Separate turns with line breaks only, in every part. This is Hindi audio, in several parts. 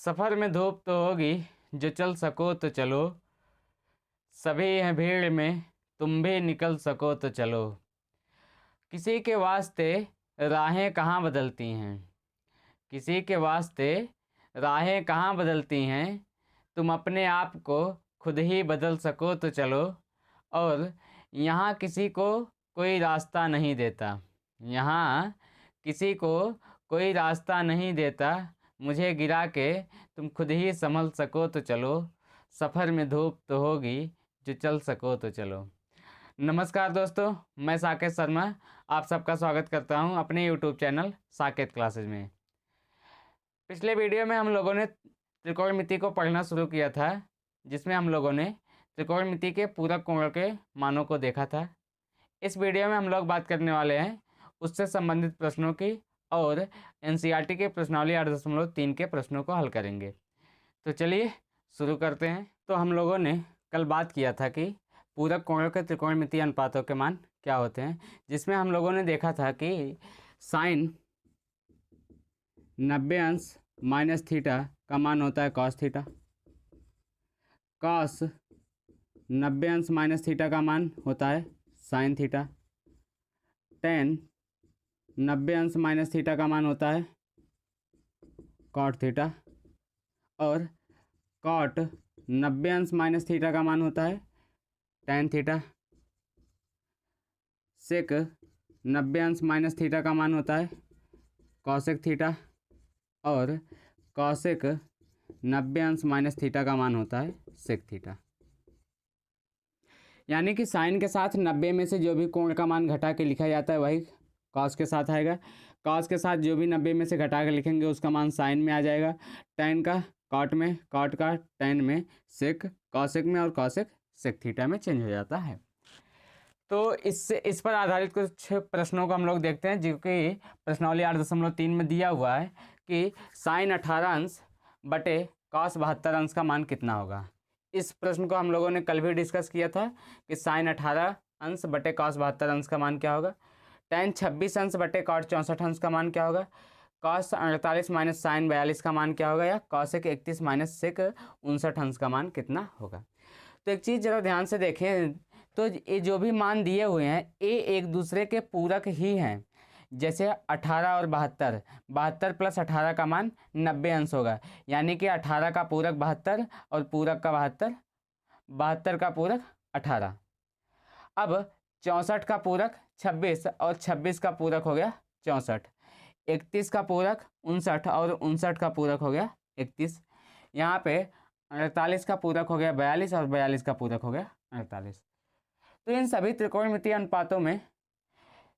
सफ़र में धूप तो होगी, जो चल सको तो चलो। सभी हैं भीड़ में, तुम भी निकल सको तो चलो। किसी के वास्ते राहें कहाँ बदलती हैं, किसी के वास्ते राहें कहाँ बदलती हैं। तुम अपने आप को खुद ही बदल सको तो चलो। और यहाँ किसी को कोई रास्ता नहीं देता, यहाँ किसी को कोई रास्ता नहीं देता। मुझे गिरा के तुम खुद ही संभल सको तो चलो। सफ़र में धूप तो होगी, जो चल सको तो चलो। नमस्कार दोस्तों, मैं साकेत शर्मा आप सबका स्वागत करता हूं अपने YouTube चैनल साकेत क्लासेज में। पिछले वीडियो में हम लोगों ने त्रिकोणमिति को पढ़ना शुरू किया था, जिसमें हम लोगों ने त्रिकोणमिति के पूरक कोणों के मानों को देखा था। इस वीडियो में हम लोग बात करने वाले हैं उससे संबंधित प्रश्नों की, और NCERT के प्रश्नावली 8.3 के प्रश्नों को हल करेंगे। तो चलिए शुरू करते हैं। तो हम लोगों ने कल बात किया था कि पूरक कोणों के त्रिकोणमितीय अनुपातों के मान क्या होते हैं, जिसमें हम लोगों ने देखा था कि साइन 90 अंश माइनस थीटा का मान होता है कॉस थीटा, कॉस 90 अंश माइनस थीटा का मान होता है साइन थीटा, टेन 90 अंश माइनस थीटा का मान होता है कॉट थीटा, और कॉट 90 अंश माइनस थीटा का मान होता है टेन थीटा, सेक 90 अंश माइनस थीटा का मान होता है कॉसेक थीटा, और कॉसेक 90 अंश माइनस थीटा का मान होता है सेक थीटा। यानी कि साइन के साथ 90 में से जो भी कोण का मान घटा के लिखा जाता है वही कॉस के साथ आएगा। कॉस के साथ जो भी 90 में से घटा के लिखेंगे उसका मान साइन में आ जाएगा। टेन का कॉट में, कॉट का टेन में, सेक कॉसेक में, और कॉसेक सेक थीटा में चेंज हो जाता है। तो इस पर आधारित कुछ प्रश्नों को हम लोग देखते हैं, जो कि प्रश्नावली 8.3 में दिया हुआ है कि साइन 18 अंश बटे कॉस 72 अंश का मान कितना होगा। इस प्रश्न को हम लोगों ने कल भी डिस्कस किया था कि साइन 18 अंश बटे कॉस 72 अंश का मान क्या होगा, टेन 26 अंश बटे कॉट 64 अंश का मान क्या होगा, कॉस 48 माइनस साइन 42 का मान क्या होगा, या कॉसेक 31 माइनस सेक 59 अंश का मान कितना होगा। तो एक चीज़ ज़रा ध्यान से देखें, तो ये जो भी मान दिए हुए हैं ये एक दूसरे के पूरक ही हैं। जैसे 18 और 72, 72 प्लस 18 का मान 90 अंश होगा, यानी कि 18 का पूरक 72 और पूरक का 72, 72 का पूरक 18। अब 64 का पूरक 26 और 26 का पूरक हो गया 64, 31 का पूरक 59 और 59 का पूरक हो गया 31। यहाँ पे 48 का पूरक हो गया 42 और 42 का पूरक हो गया 48। तो इन सभी त्रिकोणमितीय अनुपातों में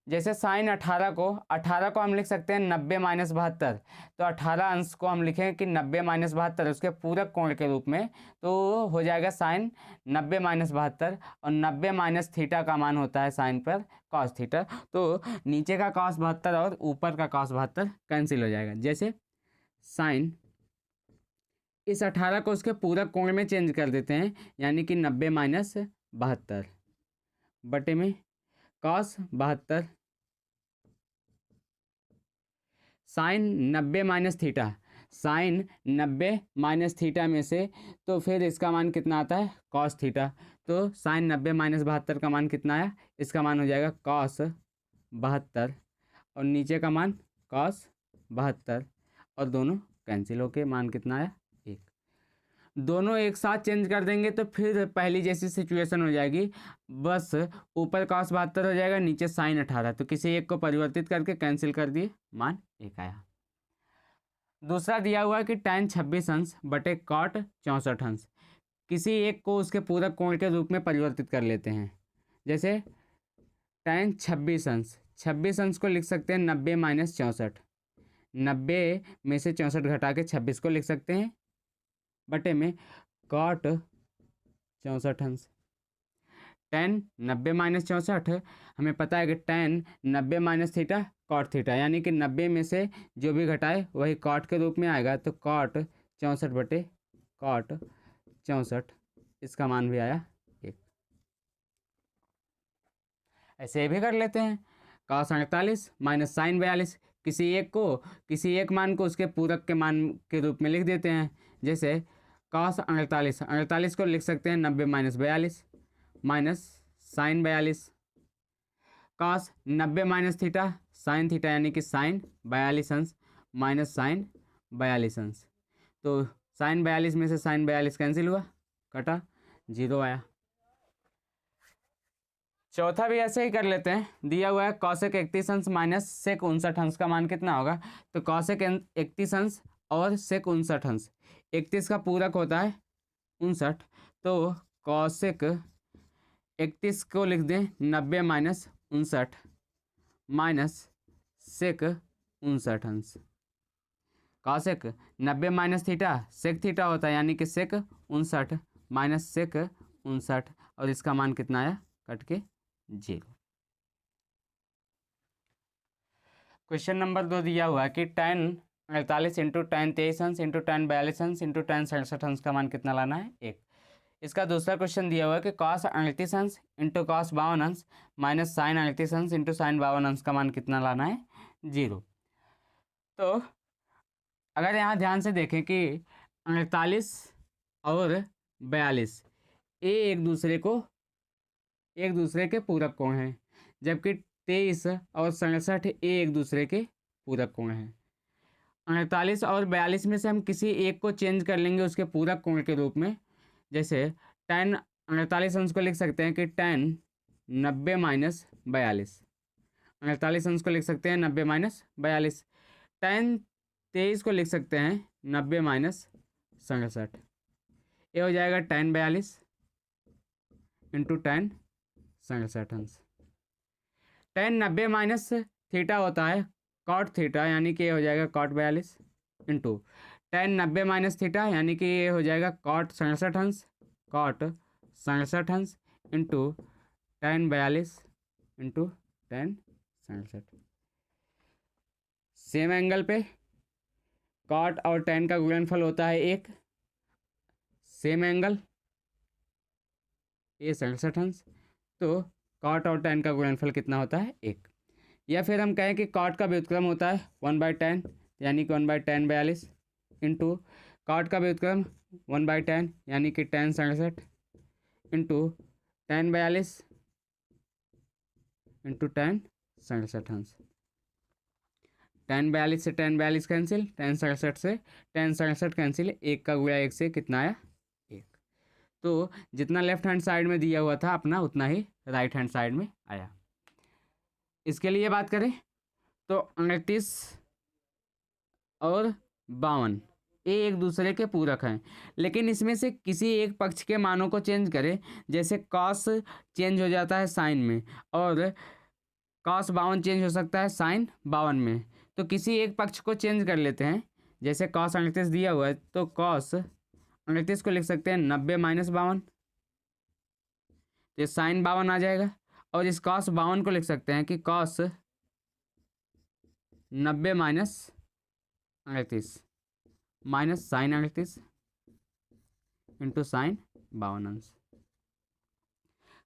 जैसे साइन 18 को हम लिख सकते हैं 90 माइनस 72, तो 18 अंश को हम लिखेंगे कि 90 माइनस 72 उसके पूरक कोण के रूप में, तो हो जाएगा साइन 90 माइनस 72, और 90 माइनस थीटा का मान होता है साइन पर कॉस थीटा। तो नीचे का कॉस 72 और ऊपर का कॉस 72 कैंसिल हो जाएगा। जैसे साइन इस 18 को उसके पूरक कोण में चेंज कर देते हैं, यानी कि 90 माइनस 72 बटे में cos 72 sine 90 minus theta, sine 90 minus theta में से तो फिर इसका मान कितना आता है कॉस थीटा। तो साइन 90 माइनस 72 का मान कितना आया, इसका मान हो जाएगा कॉस 72, और नीचे का मान कॉस 72, और दोनों कैंसिल होके मान कितना आया 1। दोनों एक साथ चेंज कर देंगे तो फिर पहली जैसी सिचुएशन हो जाएगी, बस ऊपर कॉस 72 हो जाएगा, नीचे साइन 18, तो किसी एक को परिवर्तित करके कैंसिल कर दिए, मान 1 आया। दूसरा दिया हुआ है कि टेन 26 अंश बटे कॉट 64 अंश, किसी एक को उसके पूरक कोण के रूप में परिवर्तित कर लेते हैं। जैसे टेन 26 अंश, 26 अंश को लिख सकते हैं 90 माइनस 64, 90 में से 64 घटा के 26 को लिख सकते हैं, बटे में कॉट 64 अंश। टेन 90 माइनस 64, हमें पता है कि tan 90 minus theta cot theta, यानी कि 90 में से जो भी घटाए वही कॉट के रूप में आएगा, तो कॉट 64 बटे कॉट 64, इसका मान भी आया 1। ऐसे भी कर लेते हैं, कॉस 48 माइनस साइन 42, किसी एक मान को उसके पूरक के मान के रूप में लिख देते हैं। जैसे cos 48 को लिख सकते हैं 90 minus 42 minus sine 42। cos 90 minus theta sine theta यानी कि साइन 42 अंश माइनस साइन 42 अंश। तो साइन 42 में से साइन 42 कैंसिल हुआ, कटा, 0 आया। चौथा भी ऐसे ही कर लेते हैं। दिया हुआ है कॉसेक 31 अंश माइनस सेक 59 अंश का मान कितना होगा। तो कॉसेक 31 अंश और सेक 59 अंश, 31 का पूरक होता है 59, तो कॉसेक 31 को लिख दें 90 माइनस 59 माइनस सेक 59 अंश। Cosec 90 minus theta sec theta होता है यानी कि सेक 59 माइनस सेक 59, और इसका मान कितना आया, कट के 0। क्वेश्चन नंबर 2 दिया हुआ है कि tan 48 इंटू tan 23 अंश इंटू tan 42 अंश इंटू tan 67 अंश का मान कितना लाना है, 1। इसका दूसरा क्वेश्चन दिया हुआ है कि cos 38 अंश इंटू cos 52 अंश माइनस साइन 38 अंश इंटू साइन 52 अंश का मान कितना लाना है, 0। तो अगर यहाँ ध्यान से देखें कि 48 और 42 ये एक दूसरे के पूरक कोण हैं, जबकि 23 और 67 ये एक दूसरे के पूरक कोण हैं। 48 और 42 में से हम किसी एक को चेंज कर लेंगे उसके पूरक कोण के रूप में। जैसे tan 48 अंश को लिख सकते हैं कि tan 90 माइनस 42, 48 अंश को लिख सकते हैं 90 माइनस 42। tan 23 को लिख सकते हैं 90 माइनस 67, ये हो जाएगा tan 42 इंटू tan 67 अंश। tan 90 माइनस थीटा होता है कॉट थीटा यानी कि ये हो जाएगा cot 42 into tan 90 minus theta यानी कि ये हो जाएगा कॉट 67 अंश, कॉट 67 अंश into tan 42 into tan 67। Same angle पे कॉट और tan का गुणनफल होता है 1, सेम एंगल ये 67 अंश, तो कॉट और tan का गुणनफल कितना होता है, 1। या फिर हम कहें कि कॉट का व्युत्क्रम होता है 1/tan यानी कि 1/tan 42 इंटू कॉट का व्युत्क्रम 1/tan यानी कि tan 67 into tan 42 into tan 67 अंश। tan 42 से tan 42 कैंसिल, tan 67 से tan 67 कैंसिल, 1 का गुणा 1 से कितना आया, 1। तो जितना लेफ्ट हैंड साइड में दिया हुआ था अपना उतना ही राइट हैंड साइड में आया। इसके लिए बात करें तो 38 और 52 ये एक दूसरे के पूरक हैं, लेकिन इसमें से किसी एक पक्ष के मानों को चेंज करें। जैसे cos चेंज हो जाता है साइन में और cos 52 चेंज हो सकता है साइन 52 में, तो किसी एक पक्ष को चेंज कर लेते हैं। जैसे cos 38 दिया हुआ है तो cos 38 को लिख सकते हैं 90 माइनस 52, तो साइन 52 आ जाएगा। और इस cos 52 को लिख सकते हैं कि cos 90 minus 38 minus sine 38 into sine 52 अंश।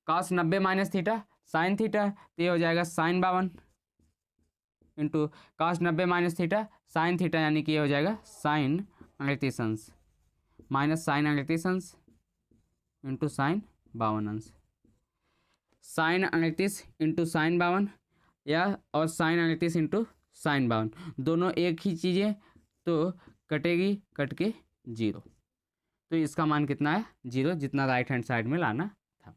cos 90 minus theta sine theta, तो ये हो जाएगा sine 52 into cos 90 minus theta sine theta यानी कि ये हो जाएगा साइन 38 अंश माइनस साइन 38 अंश इंटू साइन 52 अंश। साइन 38 इंटू साइन 52 या और साइन 38 इंटू साइन 52 दोनों एक ही चीज़ें, तो कटेगी, कट के 0। तो इसका मान कितना है, 0, जितना राइट हैंड साइड में लाना था।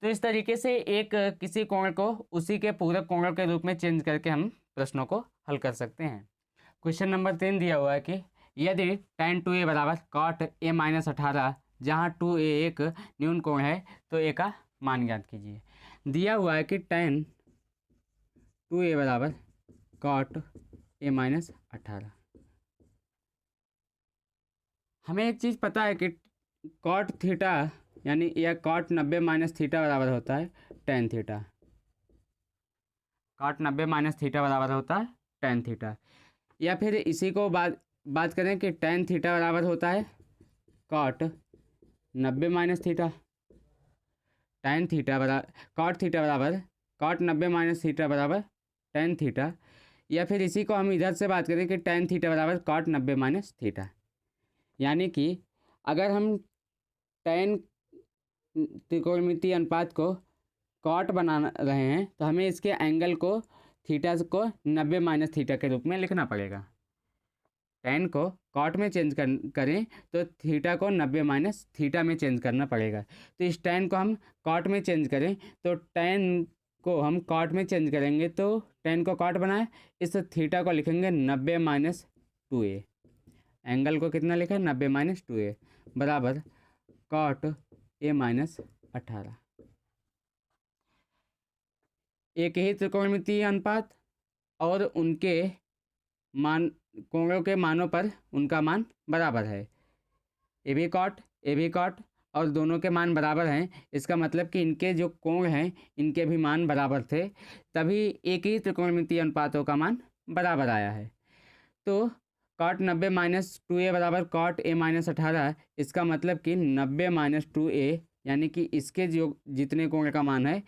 तो इस तरीके से एक किसी कोण को उसी के पूरक कोणों के रूप में चेंज करके हम प्रश्नों को हल कर सकते हैं। क्वेश्चन नंबर 3 दिया हुआ है कि यदि tan 2a बराबर cot a माइनस 18 जहाँ 2a एक न्यून कोण है तो a का मान ज्ञात कीजिए। दिया हुआ है कि tan 2a बराबर cot a माइनस 18। हमें एक चीज़ पता है कि cot थीटा यानी या cot 90 माइनस थीटा बराबर होता है tan theta. cot 90 minus theta बराबर होता है tan थीटा। या फिर इसी को बात करें कि tan थीटा बराबर होता है cot 90 minus theta. tan theta बराबर cot थीटा बराबर cot 90 माइनस थीटा बराबर tan थीटा। या फिर इसी को हम इधर से बात करें कि tan थीटा बराबर cot 90 माइनस थीटा, यानी कि अगर हम tan त्रिकोणमितीय अनुपात को कॉट बना रहे हैं तो हमें इसके एंगल को थीटा को 90 माइनस थीटा के रूप में लिखना पड़ेगा। tan को कॉट में चेंज करें तो थीटा को 90 माइनस थीटा में चेंज करना पड़ेगा। तो इस tan को हम कॉट में चेंज करें तो tan को हम कॉट में चेंज करेंगे तो tan को कॉट बनाए, इस थीटा को लिखेंगे 90 माइनस 2a। एंगल को कितना लिखा है 90 माइनस 2a बराबर cot a माइनस 18। एक ही त्रिकोणमितीय अनुपात और उनके मान कोणों के मानों पर उनका मान बराबर है। ए भी कॉट और दोनों के मान बराबर हैं, इसका मतलब कि इनके जो कोण हैं इनके भी मान बराबर थे, तभी एक ही त्रिकोणमितीय अनुपातों का मान बराबर आया है। तो cot 90 माइनस 2a बराबर cot a माइनस 18, इसका मतलब कि 90 माइनस 2a यानी कि इसके जो जितने कोण का मान है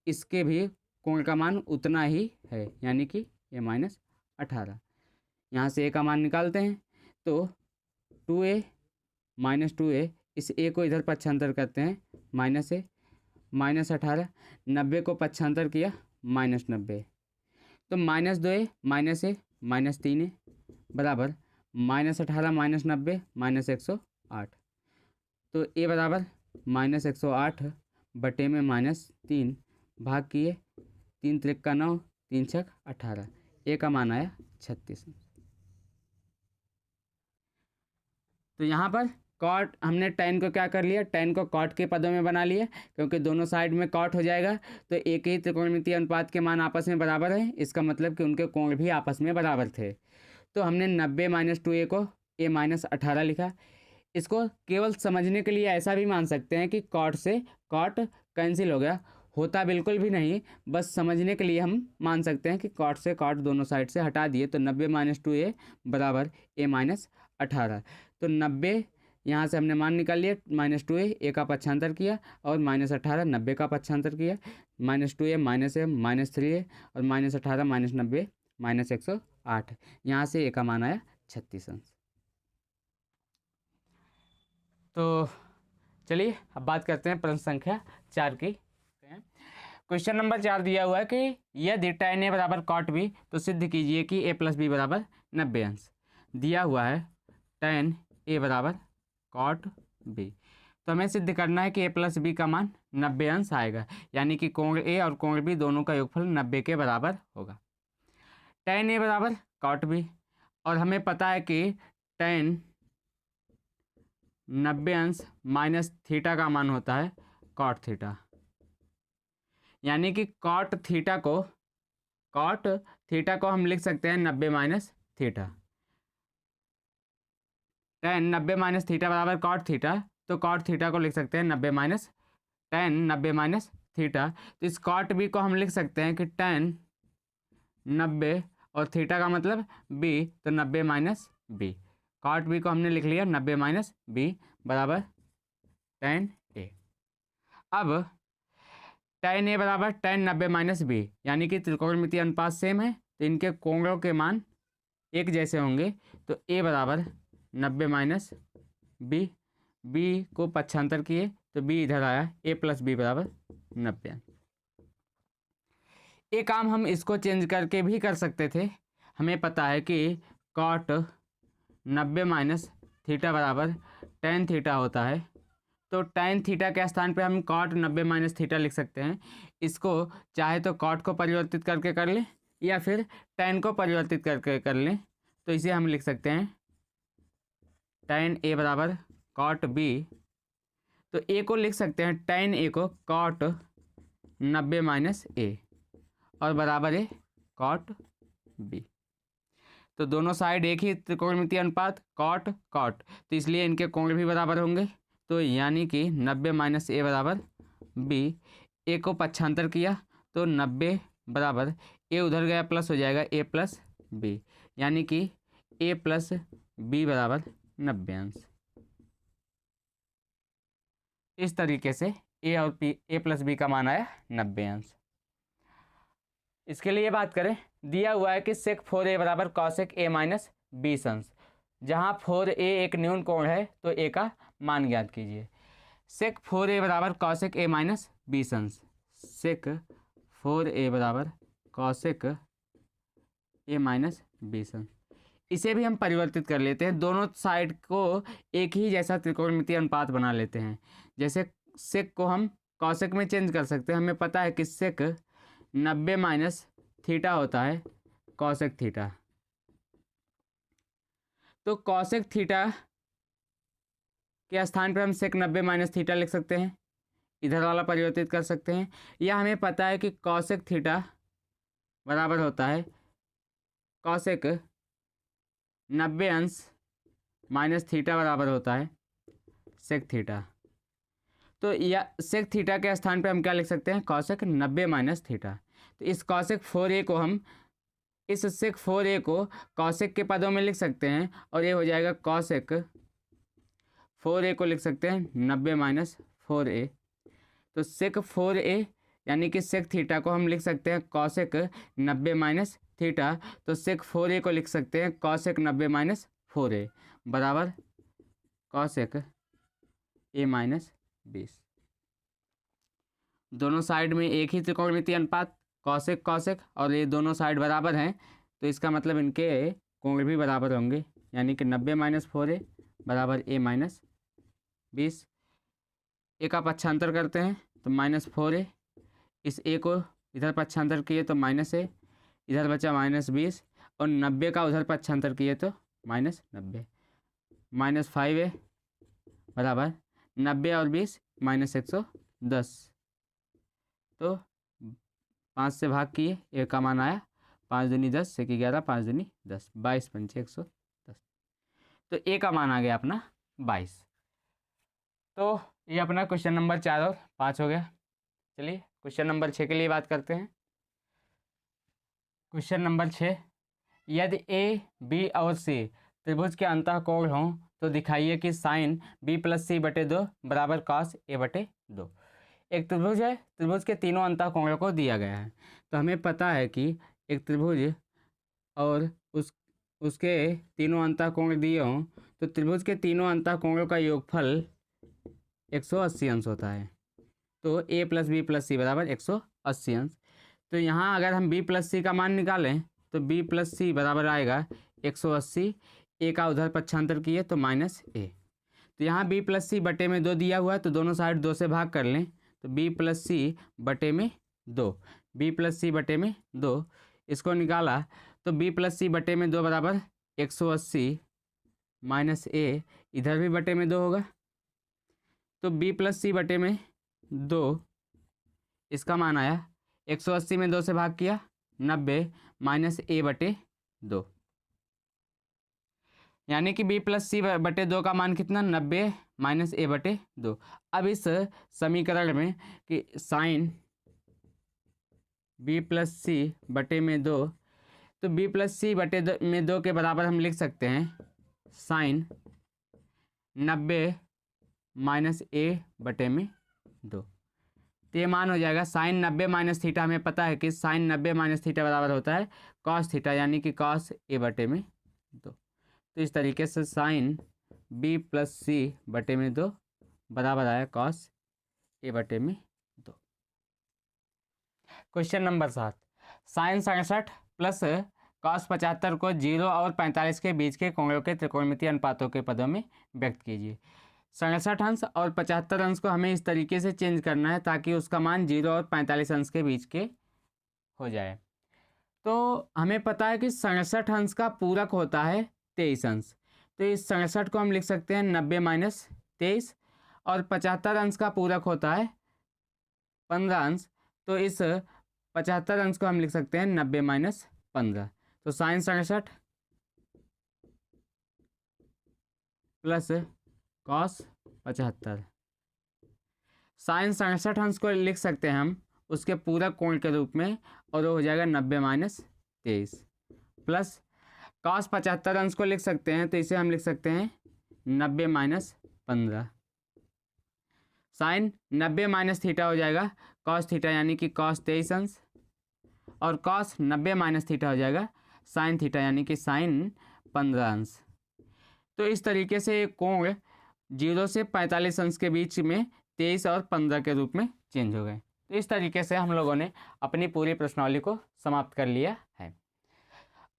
इसके भी कोण का मान उतना ही है, यानी कि a माइनस 18। यहाँ से a का मान निकालते हैं तो 2a माइनस 2a, इस a को इधर पक्षांतर करते हैं माइनस a माइनस 18, 90 को पक्षांतर किया माइनस 90, तो minus 2a minus a minus 3a बराबर माइनस 18 माइनस 90 माइनस 108। तो a बराबर माइनस 108 बटे में माइनस 3 भाग किए 3 त्रिक का 9 3 छक 18, a का मान आया 36। तो यहाँ पर कॉट हमने tan को क्या कर लिया, tan को कॉट के पदों में बना लिया, क्योंकि दोनों साइड में कॉट हो जाएगा तो एक ही त्रिकोणमितीय अनुपात के मान आपस में बराबर हैं, इसका मतलब कि उनके कोण भी आपस में बराबर थे। तो हमने 90 माइनस 2a को a माइनस 18 लिखा। इसको केवल समझने के लिए ऐसा भी मान सकते हैं कि कॉट से कॉट कैंसिल हो गया, होता बिल्कुल भी नहीं, बस समझने के लिए हम मान सकते हैं कि कॉट से कॉट दोनों साइड से हटा दिए तो 90 माइनस 2a बराबर a माइनस 18। तो 90 यहाँ से हमने मान निकाल लिया, माइनस 2a a का पक्षांतर किया और माइनस 18 90 का पक्षांतर किया, माइनस 2a माइनस 3a और माइनस 18 माइनस 90 माइनस 108, यहाँ से a का मान आया 36 अंश। तो चलिए अब बात करते हैं प्रश्न संख्या 4 की। क्वेश्चन नंबर 4 दिया हुआ है कि यदि tan a बराबर cot b तो सिद्ध कीजिए कि a प्लस बी बराबर 90 अंश। दिया हुआ है tan a बराबर cot b, तो हमें सिद्ध करना है कि a प्लस बी का मान 90 अंश आएगा, यानी कि कोण a और कोण b दोनों का योगफल 90 के बराबर होगा। tan a बराबर cot b और हमें पता है कि tan 90 अंश माइनस थीटा का मान होता है cot थीटा, यानी कि cot थीटा को हम लिख सकते हैं 90 minus theta. tan 90 minus theta बराबर cot थीटा, तो cot थीटा को लिख सकते हैं 90 माइनस tan 90 माइनस थीटा। तो इस cot b को हम लिख सकते हैं कि tan 90 और थीटा का मतलब b, तो 90 माइनस b। cot b को हमने लिख लिया 90 माइनस b बराबर tan a। अब tan a बराबर tan 90 माइनस b, यानी कि त्रिकोणमितीय अनुपात सेम है तो इनके कोणों के मान एक जैसे होंगे, तो a बराबर 90 माइनस b, b को पक्षांतर किए तो b इधर आया, a प्लस बी बराबर 90। एक काम हम इसको चेंज करके भी कर सकते थे, हमें पता है कि cot 90 माइनस थीटा बराबर tan थीटा होता है, तो tan थीटा के स्थान पे हम cot 90 माइनस थीटा लिख सकते हैं। इसको चाहे तो cot को परिवर्तित करके कर लें या फिर tan को परिवर्तित करके कर लें, तो इसे हम लिख सकते हैं tan a बराबर cot b, तो a को लिख सकते हैं tan a को cot 90 माइनस a और बराबर है cot b। तो दोनों साइड एक ही त्रिकोणमितीय अनुपात cot तो इसलिए इनके कोण भी बराबर होंगे, तो यानी कि 90 माइनस a बराबर b। a को पक्षांतर किया तो 90 बराबर a उधर गया प्लस हो जाएगा a प्लस b, यानी कि a प्लस b बराबर 90 अंश। इस तरीके से a और a प्लस b का मान आया 90 अंश। इसके लिए बात करें दिया हुआ है कि सेक 4a बराबर कॉसेक a माइनस 20 अंश, जहाँ 4a एक न्यून कोण है तो a का मान ज्ञात कीजिए। सेक 4a बराबर कॉसेक a माइनस 20 अंश, सेक 4a बराबर कॉसेक a माइनस 20 अंश। इसे भी हम परिवर्तित कर लेते हैं, दोनों साइड को एक ही जैसा त्रिकोणमितीय अनुपात बना लेते हैं। जैसे सेक को हम कॉसेक में चेंज कर सकते हैं, हमें पता है कि सेक 90 माइनस थीटा होता है कॉसेक थीटा। तो कॉसेक थीटा के स्थान पर हम सेक 90 माइनस थीटा लिख सकते हैं, इधर वाला परिवर्तित कर सकते हैं, या हमें पता है कि कॉसेक थीटा बराबर होता है कॉसेक 90 अंश माइनस थीटा बराबर होता है सेक थीटा। तो या सेक थीटा के स्थान पे हम क्या लिख सकते हैं, कॉसेक 90 माइनस थीटा। तो इस कॉसेक 4a को हम इस सेक 4a को कॉसेक के पदों में लिख सकते हैं, और ये हो जाएगा कॉसेक 4a को लिख सकते हैं 90 माइनस 4a। तो सेक 4a यानी कि सेक थीटा को हम लिख सकते हैं कॉसेक 90 माइनस थीटा, तो सेक 4a को लिख सकते हैं कॉसेक 90 माइनस 4a बराबर कॉसेक a माइनस 20। दोनों साइड में एक ही त्रिकोणमितीय अनुपात कॉसेक कॉसेक, और ये दोनों साइड बराबर हैं, तो इसका मतलब इनके कोण भी बराबर होंगे, यानी कि 90 माइनस 4a बराबर a माइनस 20। ए का पक्षांतर करते हैं तो माइनस 4a, इस a को इधर पक्षांतर किए तो माइनस a, इधर बचा माइनस 20, और 90 का उधर पक्षांतर किए तो माइनस 90, माइनस 5a बराबर 90 और 20 माइनस 110। तो 5 से भाग किए, ए का मान आया 5 दूनी 10, से 11, 5 दूनी 10, 22 पंचे 110। तो ए का मान आ गया अपना 22। तो ये अपना क्वेश्चन नंबर 4 और 5 हो गया। चलिए क्वेश्चन नंबर 6 के लिए बात करते हैं। क्वेश्चन नंबर 6, यदि ए बी और सी त्रिभुज के अंतःकोण हों तो दिखाइए कि साइन b प्लस सी बटे 2 बराबर कॉस a बटे 2। एक त्रिभुज है, त्रिभुज के तीनों अंतःकोणों को दिया गया है। तो हमें पता है कि एक त्रिभुज और उसके तीनों अंतःकोण दिए हों तो त्रिभुज के तीनों अंतःकोणों का योगफल 180 अंश होता है। तो a प्लस बी प्लस सी बराबर 180 अंश। तो यहाँ अगर हम b प्लस सी का मान निकालें तो b प्लस सी बराबर आएगा 180, a का उधर पक्षांतर किए तो माइनस a। तो यहाँ b प्लस सी बटे में 2 दिया हुआ है, तो दोनों साइड 2 से भाग कर लें, तो b प्लस सी बटे में 2, b प्लस सी बटे में 2, इसको निकाला तो b प्लस सी बटे में 2 बराबर 180 माइनस a, इधर भी बटे में 2 होगा, तो b प्लस सी बटे में 2, इसका मान आया 180 में 2 से भाग किया 90 माइनस a बटे 2, यानी कि b प्लस सी बटे 2 का मान कितना, 90 माइनस a बटे 2। अब इस समीकरण में कि साइन b प्लस सी बटे में 2, तो b प्लस सी बटे में 2 के बराबर हम लिख सकते हैं साइन 90 माइनस a बटे में 2। तो ये मान हो जाएगा साइन 90 माइनस थीटा, हमें पता है कि साइन 90 माइनस थीटा बराबर होता है कॉस थीटा, यानी कि कॉस a बटे में 2। तो इस तरीके से साइन b प्लस सी बटे में 2 बराबर आया कॉस a बटे में 2। Question number 7, sine 67 plus cos 75 को 0 और 45 के बीच के कोणों के त्रिकोणमितीय अनुपातों के पदों में व्यक्त कीजिए। 67 अंश और 75 अंश को हमें इस तरीके से चेंज करना है ताकि उसका मान 0 और 45 अंश के बीच के हो जाए। तो हमें पता है कि 67 अंश का पूरक होता है 23 अंश, तो इस 67 को हम लिख सकते हैं 90 माइनस 23, और 75 अंश का पूरक होता है 15 अंश, तो इस 75 अंश को हम लिख सकते हैं 90 माइनस 15। तो साइन 67 प्लस कॉस 75, साइन 67 अंश को लिख सकते हैं हम उसके पूरक कोण के रूप में, और वो हो जाएगा 90 माइनस 23, प्लस कॉस 75 अंश को लिख सकते हैं, तो इसे हम लिख सकते हैं 90 माइनस 15। साइन 90 माइनस थीटा हो जाएगा कॉस थीटा, यानी कि कॉस 23 अंश, और कॉस 90 माइनस थीटा हो जाएगा साइन थीटा, यानी कि साइन 15 अंश। तो इस तरीके से कोण 0 से 45 अंश के बीच में 23 और 15 के रूप में चेंज हो गए। तो इस तरीके से हम लोगों ने अपनी पूरी प्रश्नावली को समाप्त कर लिया है।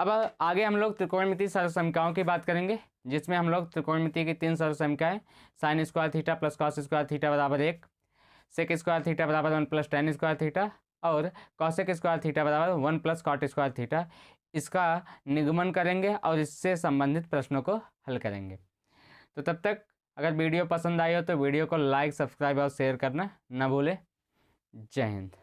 अब आगे हम लोग त्रिकोणमितीय सरलसमीकाओं की बात करेंगे, जिसमें हम लोग त्रिकोणमितीय की 3 सरलसमीकाएं sine square theta plus cos square theta बराबर 1, सेक स्क्वायर थीटा बराबर 1 प्लस टेन स्क्वायर थीटा और कॉसेक स्क्वायर थीटा बराबर 1 प्लस कॉट स्क्वायर थीटा, इसका निगमन करेंगे और इससे संबंधित प्रश्नों को हल करेंगे। तो तब तक अगर वीडियो पसंद आई हो तो वीडियो को लाइक, सब्सक्राइब और शेयर करना ना भूलें। जय हिंद।